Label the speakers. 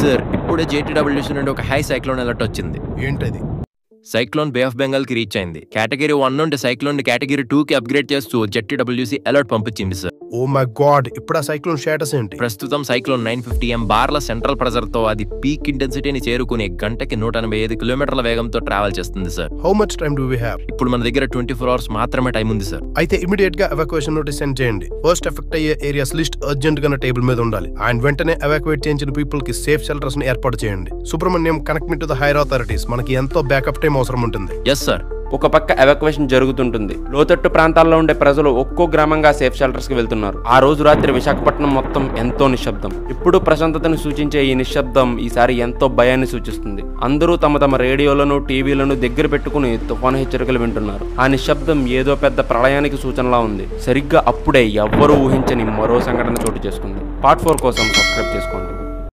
Speaker 1: Sir ఇప్పుడే JTWC నుండి ఒక హై సైక్లోన్ అలర్ట్ వచ్చింది.
Speaker 2: ఏంటది?
Speaker 1: సైక్లోన్ బే ఆఫ్ బెంగాల్ కి రీచ్ అయింది. కేటగిరీ 1 నుండి సైక్లోన్ కేటగిరీ 2 కి అప్గ్రేడ్ చేస్తూ JTWC అలర్ట్ పంపించింది సార్.
Speaker 2: ఓ మై గాడ్, ఇప్పుడు ఆ సైక్లోన్ స్టేటస్ ఏంటి?
Speaker 1: ప్రస్తుతం సైక్లోన్ 950 బార్ల సెంట్రల్ ప్రెజర్ తో అది పీక్ ఇంటెన్సిటీని చేరుకుని గంటకి 185 కిలోమీటర్ల వేగంతో ట్రావెల్ చేస్తుంది sir.
Speaker 2: How much time do we have?
Speaker 1: ఇప్పుడు మన దగ్గర 24 అవర్స్ మాత్రమే టైం ఉంది సార్.
Speaker 2: అయితే ఇమిడియట్ గా ఎవాక్యుయేషన్ నోటీస్ సెండ్ చేయండి. ఫస్ట్ ఎఫెక్ట్ అయ్యే ఏరియాస్ లిస్ట్ అర్జెంట్ గా టేబుల్ మీద ఉండాలి. అండ్ వెంటనే ఎవాక్యుయేట్ చేయించిన పీపుల్ కి సేఫ్ షెల్టర్స్ ని ఏర్పాటు చేయండి. Subrahmanyam, connect me to the higher authorities. మనకి ఎంతో బ్యాకప్ టైం అవసరం ఉంటుంది.
Speaker 1: Yes sir.
Speaker 3: ఒక పక్క ఎవాక్యుయేషన్ జరుగుతుంటుంది. లోతట్టు ప్రాంతాల్లో ఉండే ప్రజలు ఒక్కో గ్రామంగా సేఫ్ షెల్టర్స్ కి వెళ్తున్నారు. ఆ రోజు రాత్రి విశాఖపట్నం మొత్తం ఎంతో నిశ్శబ్దం. ఇప్పుడు ప్రశాంతతను సూచించే ఈ నిశ్శబ్దం ఈసారి ఎంతో భయాన్ని సూచిస్తుంది. అందరూ తమ తమ రేడియోలను, టీవీలను దగ్గర పెట్టుకుని తుఫాను హెచ్చరికలు వింటున్నారు. ఆ నిశ్శబ్దం ఏదో పెద్ద ప్రళయానికి సూచనలా ఉంది. సరిగ్గా అప్పుడే ఎవ్వరూ ఊహించని మరో సంఘటన చోటు చేసుకుంది. పార్ట్ 4 కోసం సబ్స్క్రైబ్ చేసుకోండి.